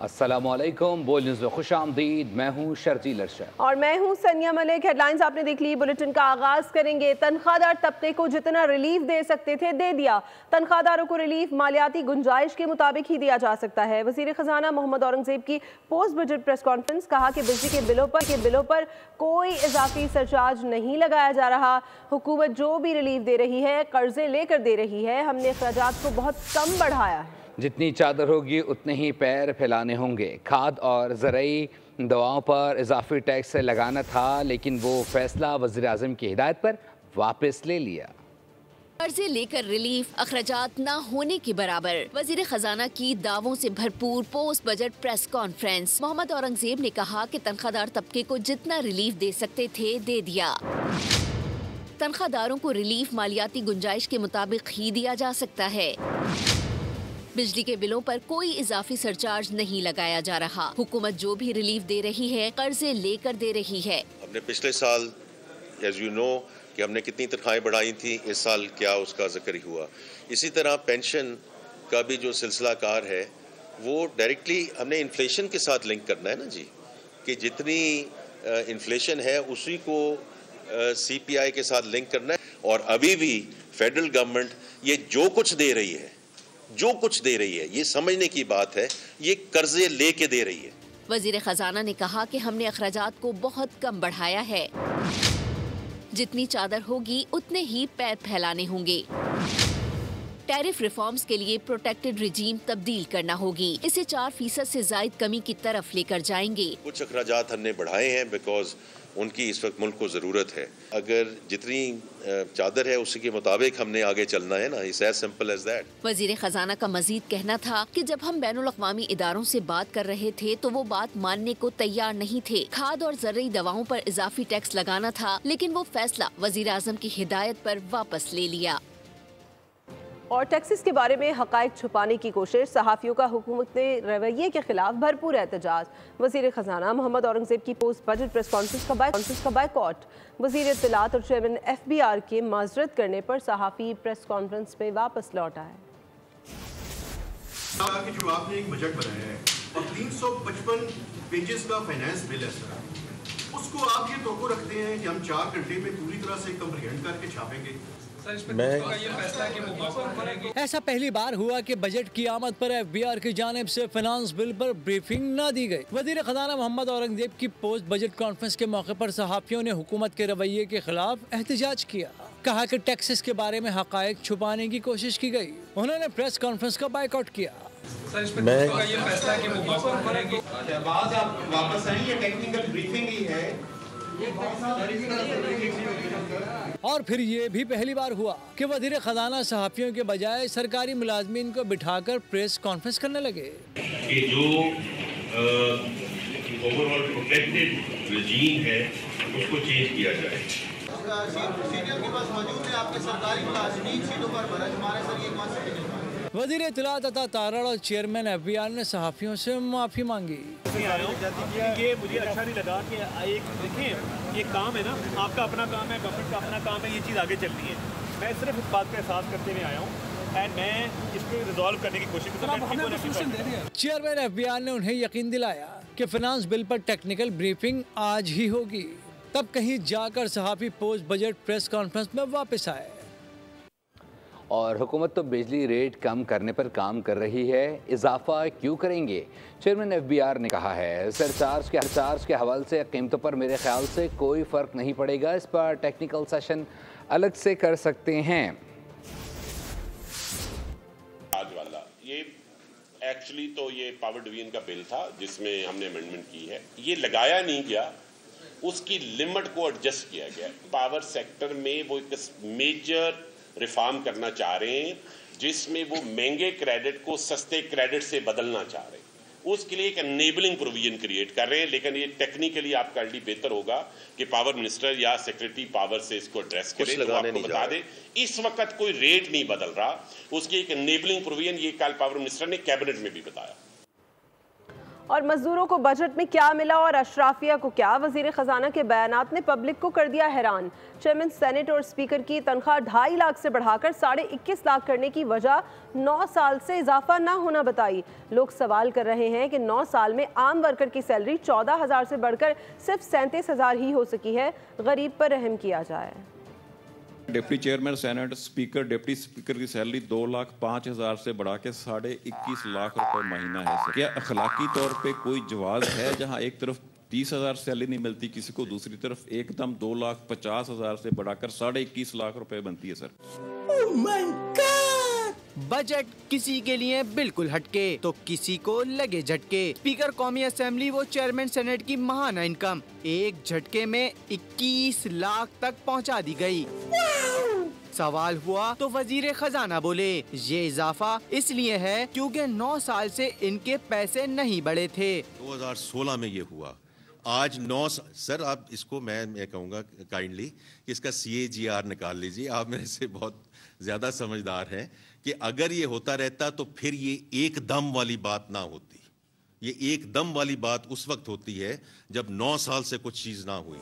अस्सलामुअलैकुम, बोल न्यूज़ में खुश आमदीद। मैं हूँ शर्जील अरशद और मैं हूँ सनिया मलिक। हेडलाइंस आपने देख ली। बुलेटिन का आगाज करेंगे। तनख्वाहदार तबके को जितना रिलीफ दे सकते थे दे दिया। तनख्वाहदारों को रिलीफ मालियाती गुंजाइश के मुताबिक ही दिया जा सकता है। वजीर खजाना मोहम्मद औरंगजेब की पोस्ट बजट प्रेस कॉन्फ्रेंस। कहा कि बिजली के बिलों पर कोई इजाफी सरचार्ज नहीं लगाया जा रहा। हुकूमत जो भी रिलीफ दे रही है कर्जे लेकर दे रही है। हमने अखराजात को बहुत कम बढ़ाया है। जितनी चादर होगी उतने ही पैर फैलाने होंगे। खाद और ज़रूरी दवाओं पर इजाफी टैक्स लगाना था, लेकिन वो फैसला वज़ीर आज़म की हिदायत पर वापस ले लिया। कर्जे लेकर रिलीफ अखराजात न होने के बराबर। वजीर खजाना की दावों से भरपूर post budget press conference. Mohammad Aurangzeb ने कहा कि तनख्वाहदार तबके को जितना रिलीफ दे सकते थे दे दिया। तनख्वाहदारों को रिलीफ मालियाती गुंजाइश के मुताबिक ही दिया जा सकता है। बिजली के बिलों पर कोई इजाफी सरचार्ज नहीं लगाया जा रहा। हुकूमत जो भी रिलीफ दे रही है कर्जे लेकर दे रही है। हमने पिछले साल एज यू नो कि हमने कितनी तनख्वाहें बढ़ाई थी, इस साल क्या उसका जिक्र हुआ। इसी तरह पेंशन का भी जो सिलसिला कार है वो डायरेक्टली हमने इन्फ्लेशन के साथ लिंक करना है ना जी, कि जितनी इन्फ्लेशन है उसी को CPI के साथ लिंक करना है। और अभी भी फेडरल गवर्नमेंट ये जो कुछ दे रही है ये समझने की बात है, ये कर्जे लेके दे रही है। वजीर खजाना ने कहा कि हमने अखराजात को बहुत कम बढ़ाया है। जितनी चादर होगी उतने ही पैर फैलाने होंगे। टैरिफ रिफॉर्म्स के लिए प्रोटेक्टेड रिजीम तब्दील करना होगी। इसे 4% से जायद कमी की तरफ लेकर जाएंगे। कुछ अखराजात हमने बढ़ाए हैं बिकॉज उनकी इस वक्त मुल्क को जरूरत है। अगर जितनी चादर है उसी के मुताबिक हमने आगे चलना है ना, it's as simple as that. वजीर खजाना का मजीद कहना था कि जब हम बैनुल अक़वामी इदारों से बात कर रहे थे तो वो बात मानने को तैयार नहीं थे। खाद और ज़रूरी दवाओं पर इजाफी टैक्स लगाना था, लेकिन वो फैसला वजीर आज़म की हिदायत पर वापस ले लिया। और टैक्सेस के बारे में हक़ाइक़ छुपाने की कोशिश। सहाफ़ियों का हुकूमत के रवैये के खिलाफ भरपूर एहतजाज। वज़ीर ख़जाना मोहम्मद औरंगजेब की पोस्ट बजट प्रेस कॉन्फ्रेंस का बायकॉट। वज़ीर इत्तलात और चेयरमैन FBR के माजरत करने पर सहाफ़ी प्रेस कॉन्फ्रेंस में वापस लौट आए। जो आपने एक बजट बनाया है और 355 पेजेस का फाइनेंस बिल है सर, उसको आप ये तोक़ो रखते हैं कि हम 4 घंटे में पूरी तरह से कंप्रीहेंड करके छापेंगे। ऐसा पहली बार हुआ कि बजट की आमद पर FBR की जानिब से फाइनेंस बिल पर ब्रीफिंग न दी गई। वजीर खजाना मोहम्मद औरंगजेब की पोस्ट बजट कॉन्फ्रेंस के मौके पर सहाफियों ने हुकूमत के रवैये के खिलाफ एहतजाज किया। कहा कि टैक्सेस के बारे में हक़ाइक़ छुपाने की कोशिश की गई। उन्होंने प्रेस कॉन्फ्रेंस का बायकॉट किया। और फिर ये भी पहली बार हुआ कि वज़ीर खजाना सहाफ़ियों के बजाय सरकारी मुलाजमीन को बिठाकर प्रेस कॉन्फ्रेंस करने लगे कि जो ओवरऑल प्रोटेक्टेड रजीम है उसको चेंज किया जाए। वज़ीर इत्तलात अता तारड़ और चेयरमैन FBR ने सहाफ़ियों से माफ़ी मांगी। ये मुझे अच्छा नहीं लगा कि एक देखें, ये काम है ना, आपका अपना काम है, गवर्नमेंट का अपना काम है, ये चीज़ आगे चलनी है। मैं सिर्फ इस बात का एहसास करते हुए आया हूँ एंड मैं इसको रिजॉल्व करने की कोशिश कर रहा हूँ। चेयरमैन FBR ने उन्हें यकीन दिलाया कि फाइनेंस बिल पर टेक्निकल ब्रीफिंग आज ही होगी। तब कहीं जाकर सहाफ़ी पोस्ट बजट प्रेस कॉन्फ्रेंस में वापस आए। और हुकूमत तो बिजली रेट कम करने पर काम कर रही है, इजाफा क्यों करेंगे? चेयरमैन FBR ने कहा है सरचार्ज के हवाले से कीमतों पर मेरे ख्याल से कोई फ़र्क नहीं पड़ेगा। इस पर टेक्निकल सेशन अलग से कर सकते हैं। आज वाला ये एक्चुअली तो ये पावर डिवीजन का बिल था जिसमें हमने अमेंडमेंट की है। ये लगाया नहीं गया, उसकी लिमिट को एडजस्ट किया गया। पावर सेक्टर में वो एक मेजर रिफॉर्म करना चाह रहे हैं जिसमें वो महंगे क्रेडिट को सस्ते क्रेडिट से बदलना चाह रहे हैं। उसके लिए एक एनेबलिंग प्रोविजन क्रिएट कर रहे हैं, लेकिन ये टेक्निकली आपका बेहतर होगा कि पावर मिनिस्टर या सेक्रेटरी पावर से इसको एड्रेस करें। तो आपको बता दें इस वक्त कोई रेट नहीं बदल रहा, उसकी एक एनेबलिंग प्रोविजन ये कल पावर मिनिस्टर ने कैबिनेट में भी बताया। और मजदूरों को बजट में क्या मिला और अशराफिया को क्या? वजीर खजाना के बयानात ने पब्लिक को कर दिया हैरान। चेयरमैन सेनेट और स्पीकर की तनख्वाह 2.5 लाख से बढ़ाकर 21.5 लाख करने की वजह 9 साल से इजाफा ना होना बताई। लोग सवाल कर रहे हैं कि 9 साल में आम वर्कर की सैलरी 14,000 से बढ़कर सिर्फ 37,000 ही हो सकी है। गरीब पर रहम किया जाए। Deputy chairman senate, speaker, deputy speaker की सैलरी 2,05,000 से बढ़ा के 21.5 लाख रुपए महीना है सर। क्या अखलाकी तौर पे कोई जवाज है जहां एक तरफ 30,000 सैलरी नहीं मिलती किसी को, दूसरी तरफ एकदम 2,50,000 से बढ़ाकर 21.5 लाख रुपए बनती है sir. Oh my God! Budget किसी के लिए बिल्कुल हटके तो किसी को लगे झटके। स्पीकर कौमी असेंबली वो चेयरमैन सेनेट की महाना इनकम एक झटके में 21 लाख तक पहुंचा दी गई। सवाल हुआ तो वजीर खजाना बोले ये इजाफा इसलिए है क्योंकि 9 साल से इनके पैसे नहीं बढ़े थे। 2016 में ये हुआ, आज 9 सर आप इसको मैं कहूँगा काइंडली कि इसका CAGR निकाल लीजिए। आप मेरे से बहुत ज़्यादा समझदार हैं कि अगर ये होता रहता तो फिर ये एकदम वाली बात ना होती। ये एकदम वाली बात उस वक्त होती है जब 9 साल से कुछ चीज़ ना हुई।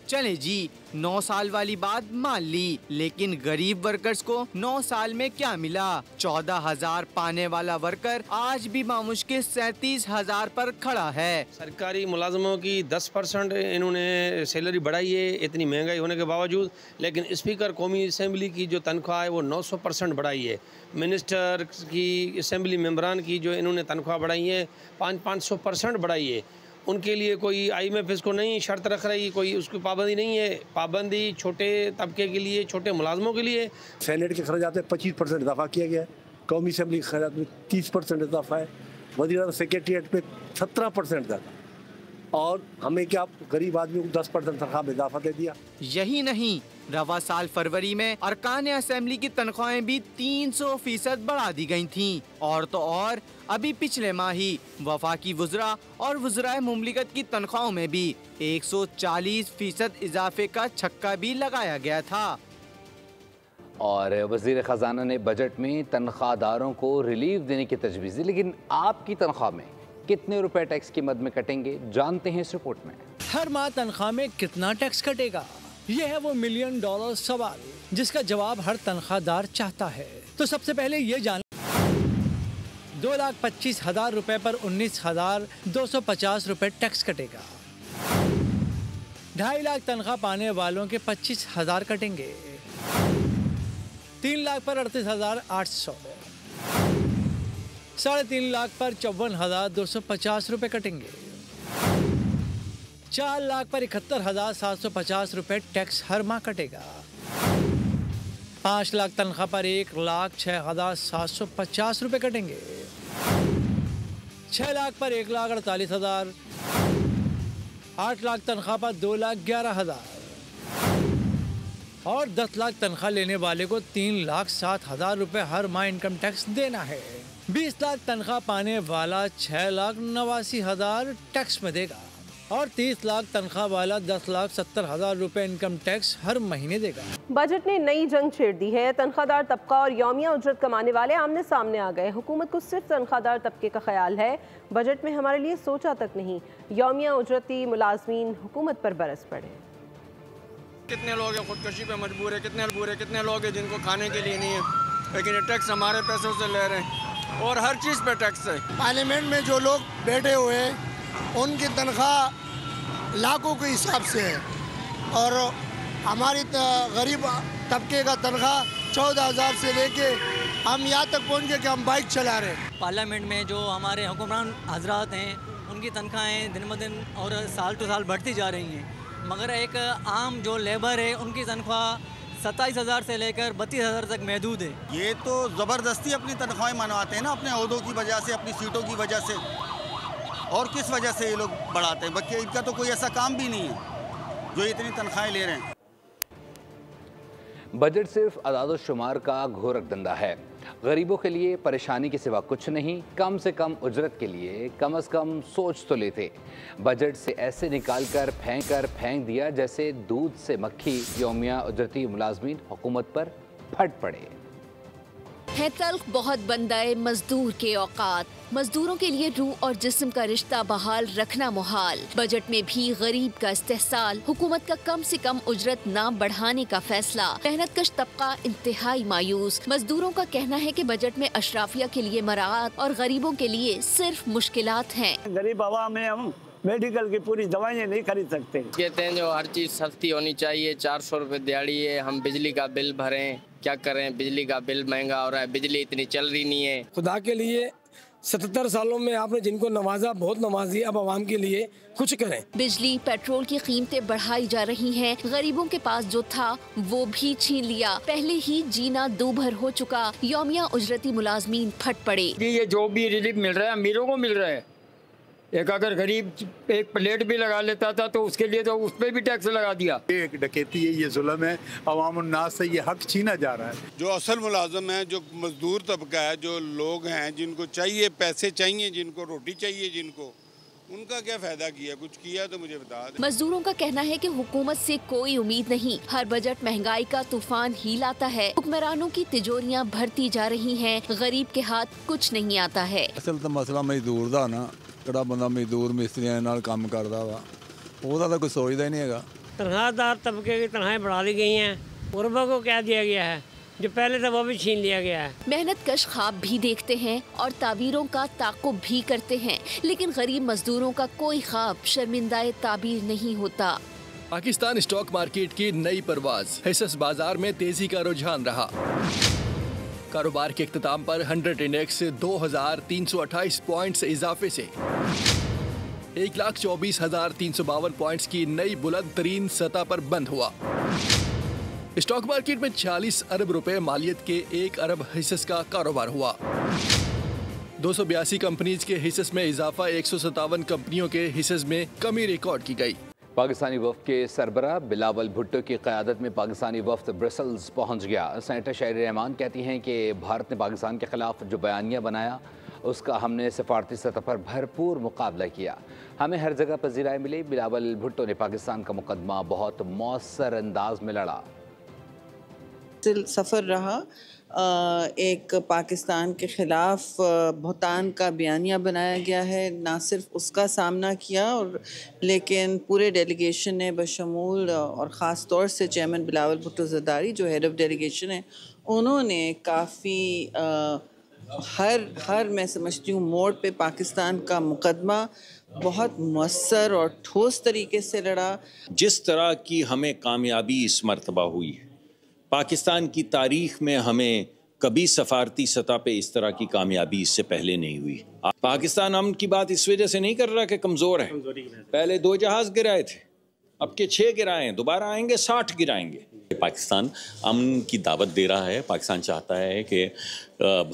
चले जी 9 साल वाली बात मान ली, लेकिन गरीब वर्कर्स को 9 साल में क्या मिला? 14,000 पाने वाला वर्कर आज भी बामुश्किल 37,000 पर खड़ा है। सरकारी मुलाजमों की 10% इन्होंने सैलरी बढ़ाई है इतनी महंगाई होने के बावजूद, लेकिन स्पीकर कौमी असेंबली की जो तनख्वाह है वो 900% बढ़ाई है। मिनिस्टर की, असेंबली मेंबरान की जो इन्होंने तनख्वाह बढ़ाई है 500% बढ़ाई है। उनके लिए कोई IMF इसको नहीं शर्त रख रही, कोई उसकी पाबंदी नहीं है। पाबंदी छोटे तबके के लिए, छोटे मुलाजमों के लिए। सेनेट के खर्चात में 25% इजाफा किया गया है, कौमी असेंबली के खर्चात में 30% इजाफा है, वज़ीर सेक्रेटरीट में 17% था, और हमें क्या गरीब आदमी को 10% तनख्वाह में इजाफा दे दिया। यही नहीं, रवा साल फरवरी में अरकान असेंबली की तनख्वाहें भी 300% बढ़ा दी गई थीं। और तो और अभी पिछले माह ही वफाकी वुज़रा और वुज़राए मुमलिकत की तनख्वाहों में भी 140% इजाफे का छक्का भी लगाया गया था। और वज़ीर ख़जाना ने बजट में तनख्वाहदारों को रिलीफ देने की तजवीज़ दी, लेकिन आपकी तनख्वाह में कितने रुपए टैक्स की मद में कटेंगे, जानते हैं इस रिपोर्ट में। हर माह तनख्वाह में कितना टैक्स कटेगा, यह है वो $1 मिलियन सवाल जिसका जवाब हर तनख्वाहदार चाहता है। तो सबसे पहले ये जान 2,25,000 रुपए पर 19,250 रुपए टैक्स कटेगा। 2.5 लाख तनख्वाह पाने वालों के 25,000 कटेंगे। 3 लाख पर 38,800, 3.5 लाख पर 54,250 रुपए कटेंगे। 4 लाख पर 71,750 रुपए टैक्स हर माह कटेगा। 5 लाख तनख्वाह पर 1,06,750 रुपए कटेंगे। 6 लाख पर 1,48,000, 8 लाख तनख्वाह पर 2,11,000 और 10 लाख तनख्वाह लेने वाले को 3,07,000 रुपए हर माह इनकम टैक्स देना है। 20 लाख तनख्वाह पाने वाला 6,89,000 टैक्स में देगा और 30 लाख तनख्वाह वाला 10,70,000 रुपए इनकम टैक्स हर महीने देगा। बजट ने नई जंग छेड़ दी है। तनख्वाहदार तबका और यौमिया उजरत कमाने वाले आमने सामने आ गए। हुकूमत को सिर्फ तनख्वाहदार तबके का ख्याल है, बजट में हमारे लिए सोचा तक नहीं। यौमिया उजरती मुलाजमीन हुकूमत पर बरस पड़े। कितने लोग हैं खुदकशी पे मजबूर है, कितने लोग हैं जिनको खाने के लिए नहीं है, लेकिन ये टैक्स हमारे पैसों से ले रहे हैं और हर चीज़ पे टैक्स है। पार्लियामेंट में जो लोग बैठे हुए हैं उनकी तनख्वाह लाखों के हिसाब से है और हमारी गरीब तबके का तनख्वाह 14,000 से लेके हम यहाँ तक पहुँच गए कि हम बाइक चला रहे हैं। पार्लियामेंट में जो हमारे हुक्मरान हजरात हैं उनकी तनख्वाहें दिन ब दिन और साल टू साल बढ़ती जा रही हैं, मगर एक आम जो लेबर है उनकी तनख्वाह 27,000 से लेकर 32,000 तक महदूद है। ये तो ज़बरदस्ती अपनी तनख्वाहें मनवाते हैं ना, अपने ओहदों की वजह से, अपनी सीटों की वजह से, और किस वजह से ये लोग बढ़ाते हैं, बल्कि इनका तो कोई ऐसा काम भी नहीं है जो इतनी तनख्वाहें ले रहे हैं। बजट सिर्फ अदाद शुमार का घोरक धंधा है। गरीबों के लिए परेशानी के सिवा कुछ नहीं। कम से कम उजरत के लिए कम से कम सोच तो लेते। बजट से ऐसे निकाल कर फेंक दिया जैसे दूध से मक्खी। यौमिया उजरती मुलाजमीन हुकूमत पर फट पड़े। है तल्ख बहुत बंदाए मजदूर के औकात। मजदूरों के लिए रूह और जिस्म का रिश्ता बहाल रखना मुहाल। बजट में भी गरीब का इस्तेहसाल। हुकूमत का कम से कम उजरत न बढ़ाने का फैसला। मेहनतकश तबका इंतहाई मायूस। मजदूरों का कहना है कि बजट में अशराफिया के लिए मराआत और गरीबों के लिए सिर्फ मुश्किलात हैं। गरीब आवाम में हम मेडिकल की पूरी दवाइयाँ नहीं खरीद सकते। कहते हैं जो हर चीज़ सस्ती होनी चाहिए, 400 रुपये दिहाड़ी है, हम बिजली का बिल भरें, क्या करें, बिजली का बिल महंगा हो रहा है, बिजली इतनी चल रही नहीं है। खुदा के लिए 77 सालों में आपने जिनको नवाजा बहुत नवाजी, अब आवाम के लिए कुछ करें। बिजली पेट्रोल की कीमतें बढ़ाई जा रही हैं। गरीबों के पास जो था वो भी छीन लिया। पहले ही जीना दूभर हो चुका। यौमिया उजरती मुलाजमीन फट पड़े। ये जो भी रिलीफ मिल रहा है अमीरों को मिल रहा है। एक अगर गरीब एक प्लेट भी लगा लेता था तो उसके लिए तो उस पर भी टैक्स लगा दिया। एक डकैती है, ये जुल्म है, अवामुन्नास से ये हक छीना जा रहा है। जो असल मुलाजम है, जो मजदूर तबका है, जो लोग हैं जिनको चाहिए पैसे चाहिए, जिनको रोटी चाहिए, जिनको उनका क्या फायदा किया? कुछ किया तो मुझे बता दें। मजदूरों का कहना है कि हुकूमत से कोई उम्मीद नहीं। हर बजट महंगाई का तूफान ही लाता है। हुक्मरानों की तिजोरियां भरती जा रही हैं। गरीब के हाथ कुछ नहीं आता है। असल तो मसला मजदूर दा ना, ਜਿਹੜਾ ਬੰਦਾ ਮਜ਼ਦੂਰ ਮਿਸਤਰੀਆਂ ਨਾਲ ਕੰਮ ਕਰਦਾ ਵਾ ਉਹਦਾ ਤਾਂ ਕੋਈ ਸੋਚਦਾ ਹੀ ਨਹੀਂ ਹੈਗਾ। तनख्वाहदार तबके की तनख्वाहें बढ़ा दी गई हैं। गुरबा को क्या दिया गया है जो पहले था वो भी छीन लिया गया है। मेहनत कश ख्वाब भी देखते हैं और ताबीरों का ताक़ुब भी करते हैं, लेकिन गरीब मजदूरों का कोई ख्वाब शर्मिंदाए ताबीर नहीं होता। पाकिस्तान स्टॉक मार्केट की नई परवाज। हिस्सा बाजार में तेजी का रुझान रहा। कारोबार के इख्तिताम पर 100 इंडेक्स 2328 पॉइंट्स इजाफे से 1,24,352 पॉइंट्स की नई बुलंद तरीन सतह पर बंद हुआ। स्टॉक मार्केट में 46 अरब रुपए मालियत के 1 अरब हिस्स का कारोबार हुआ। 282 कंपनीज के हिस्स में इजाफा, 157 कंपनियों के हिस्स में कमी रिकॉर्ड की गई। पाकिस्तानी वफ्द के सरबराह बिलावल भुट्टो की क़यादत में पाकिस्तानी वफ्द ब्रसल्स पहुँच गया। सेनेटर शायरी रहमान कहती हैं कि भारत ने पाकिस्तान के खिलाफ जो बयानिया बनाया उसका हमने सफारती सतह पर भरपूर मुकाबला किया। हमें हर जगह पजीराई मिली। बिलावल भुट्टो ने पाकिस्तान का मुकदमा बहुत मौसर अंदाज में लड़ा। सफ़र रहा, एक पाकिस्तान के ख़िलाफ़ बहुतान का बयानिया बनाया गया है। ना सिर्फ उसका सामना किया और लेकिन पूरे डेलीगेशन ने बशमूल और ख़ास तौर से चेयरमैन बिलावल भुट्टो ज़रदारी जो हेड ऑफ़ डेलीगेशन है, उन्होंने काफ़ी हर मैं समझती हूँ मोड़ पे पाकिस्तान का मुकदमा बहुत मौसर और ठोस तरीके से लड़ा। जिस तरह की हमें कामयाबी इस मरतबा हुई है, पाकिस्तान की तारीख में हमें कभी सफारती सतह पे इस तरह की कामयाबी इससे पहले नहीं हुई। पाकिस्तान अमन की बात इस वजह से नहीं कर रहा कि कमज़ोर है। पहले 2 जहाज़ गिराए थे, अब के 6 गिराए हैं, दोबारा आएंगे 60 गिराएंगे। पाकिस्तान अमन की दावत दे रहा है। पाकिस्तान चाहता है कि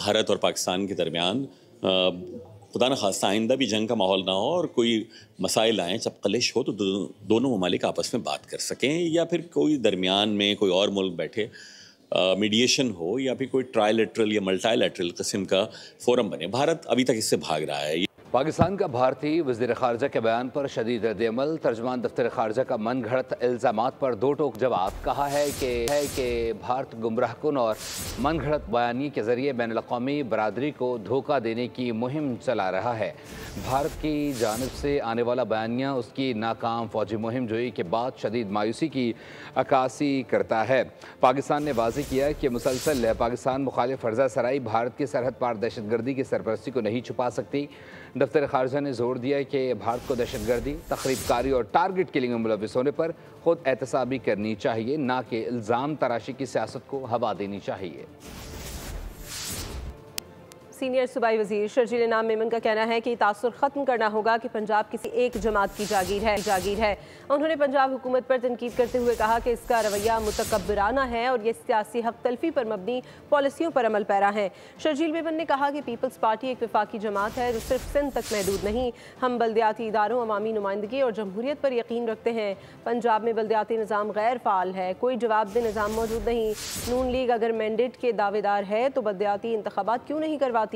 भारत और पाकिस्तान के दरमियान खुदा न खास्ता आइंदा भी जंग का माहौल ना हो और कोई मसाइल आएँ, जब कलिश हो तो दोनों ममालिक आपस में बात कर सकें, या फिर कोई दरमियान में कोई और मुल्क बैठे मीडिएशन हो, या फिर कोई ट्राइलेटरल या मल्टीलेटरल किस्म का फोरम बने। भारत अभी तक इससे भाग रहा है। पाकिस्तान का भारतीय वज़ीर ख़ारजा के बयान पर शदीद रद्द-ए-अमल। तर्जुमान दफ्तर ख़ारजा का मन घड़त इल्ज़ामात पर 2 टोक जवाब। कहा है कि भारत गुमराहकुन और मन घड़त बयानी के ज़रिए बैनुल-अक़वामी बरादरी को धोखा देने की मुहिम चला रहा है। भारत की जानिब से आने वाला बयानिया उसकी नाकाम फ़ौजी मुहिम जोई के बाद शदीद मायूसी की अक्कासी करता है। पाकिस्तान ने वाज़ेह किया कि मुसलसल पाकिस्तान मुखालिफ फर्जा सराई भारत की सरहद पार दहशतगर्दी की सरपरस्ती को नहीं छुपा सकती। दफ्तर ख़ारजा ने जोर दिया कि भारत को दहशतगर्दी, तख़रीबकारी और टारगेट किलिंग में मुलव्विस होने पर खुद एहतसाबी करनी चाहिए, ना कि इल्ज़ाम तराशी की सियासत को हवा देनी चाहिए। सीनियर सूबाई वजीर शर्जील इनाम मेमन का कहना है कि तासुर ख़त्म करना होगा कि पंजाब किसी एक जमात की जागीर है। उन्होंने पंजाब हुकूमत पर तनकीद करते हुए कहा कि इसका रवैया मुतकब्बिराना है और ये सियासी हक तलफी पर मबनी पॉलिसियों पर अमल पैरा है। शर्जील मेमन ने कहा कि पीपल्स पार्टी एक वफाकी जमात है जो सिर्फ सिंध तक महदूद नहीं। हम बल्दियाती इदारों, अवामी नुमाइंदगी और जमहूरियत पर यकीन रखते हैं। पंजाब में बल्दियाती निज़ाम गैर फ़ाल है, कोई जवाबदेह निज़ाम मौजूद नहीं। नून लीग अगर मैंडेट के दावेदार है तो बल्दियाती इंतखाबात क्यों नहीं करवाती?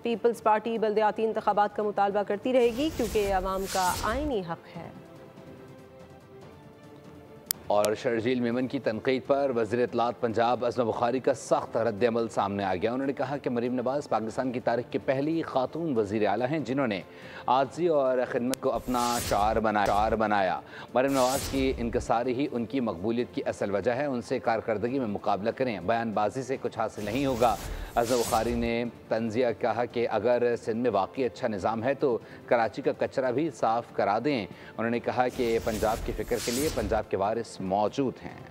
पीपल्स पार्टी बल्दियाती इंतखाबात का मुतालबा करती रहेगी क्योंकि ये अवाम का आईनी हक है। और शर्जील मेमन की तनकीद पर वज़ीर इत्तलात पंजाब अज़मा बुखारी का सख्त रद्द-ए-अमल सामने आ गया। उन्होंने कहा कि मरीम नवाज़ पाकिस्तान की तारीख की पहली खातून वज़ीर आला हैं जिन्होंने आज़ी और खिदमत को अपना शार बनाया। मरीम नवाज़ की इनकसारी ही उनकी मकबूलियत की असल वजह है। उनसे कारकर्दगी में मुकाबला करें, बयानबाजी से कुछ हासिल नहीं होगा। अज़मा बुखारी ने तंज़िया कहा कि अगर सिंध में वाकई अच्छा निज़ाम है तो कराची का कचरा भी साफ़ करा दें। उन्होंने कहा कि पंजाब की फ़िक्र के लिए पंजाब के वारिस मौजूद हैं।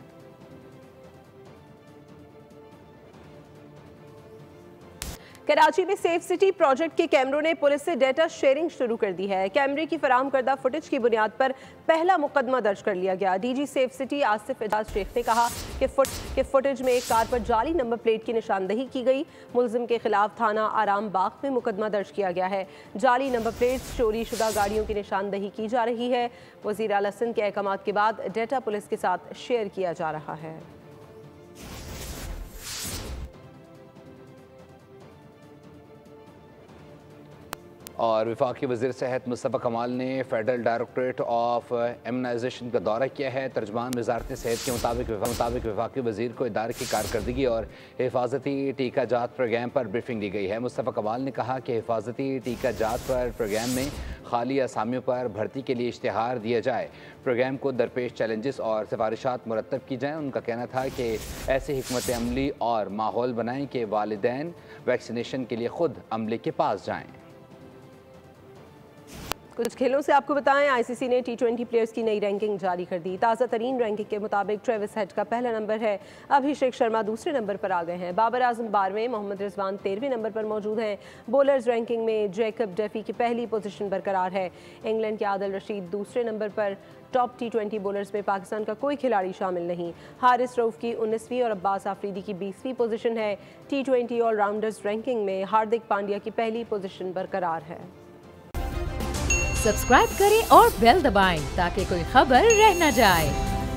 कराची में सेफ सिटी प्रोजेक्ट के कैमरों ने पुलिस से डेटा शेयरिंग शुरू कर दी है। कैमरे की फराहम करदा फुटेज की बुनियाद पर पहला मुकदमा दर्ज कर लिया गया। DG safe city Asif Ejaz Sheikh ने कहा कि फुटेज में एक कार पर जाली नंबर प्लेट की निशानदही की गई। मुलजिम के खिलाफ थाना आराम बाग में मुकदमा दर्ज किया गया है। जाली नंबर प्लेट चोरी शुदा गाड़ियों की निशानदही की जा रही है। वज़ीर आला सिंध के अहकाम के बाद डेटा पुलिस के साथ शेयर किया जा रहा है। और वफाकी वज़ीर सेहत मुस्तफ़ा कमाल ने फेडरल डायरेक्टरेट ऑफ इम्यूनाइजेशन का दौरा किया है। तर्जमान वज़ारत सेहत के मुताबिक वफाकी वज़ीर को इदारे की कारकर्दगी और हिफाजती टीका जात प्रोग्राम पर ब्रीफिंग दी गई है। मुस्तफ़ा कमाल ने कहा कि हिफाजती टीका जात पर प्रोग्राम में खाली असामियों पर भर्ती के लिए इश्तिहार दिया जाए। प्रोग्राम को दरपेश चैलेंजेस और सिफारिशात मुरतब की जाएँ। उनका कहना था कि ऐसी हिकमत अमली और माहौल बनाएँ कि वालिदैन वैक्सीनेशन के लिए खुद अमले के पास जाएँ। कुछ खेलों से आपको बताएं, आईसीसी ने T20 प्लेयर्स की नई रैंकिंग जारी कर दी। ताज़ा तरीन रैंकिंग के मुताबिक ट्रेविस हेड का पहला नंबर है, अभिषेक शर्मा दूसरे नंबर पर आ गए हैं, बाबर आजम 12वें, मोहम्मद रिजवान 13वें नंबर पर मौजूद हैं। बॉलर्स रैंकिंग में जैकब डेफी की पहली पोजीशन बरकरार है। इंग्लैंड के आदिल रशीद दूसरे नंबर पर। टॉप T20 बॉलर्स में पाकिस्तान का कोई खिलाड़ी शामिल नहीं। हारिस रऊफ की 19वीं और अब्बास आफरीदी की 20वीं पोजीशन है। T20 ऑलराउंडर्स रैंकिंग में हार्दिक पांड्या की पहली पोजीशन बरकरार है। सब्सक्राइब करें और बेल दबाएं ताकि कोई खबर रह न जाए।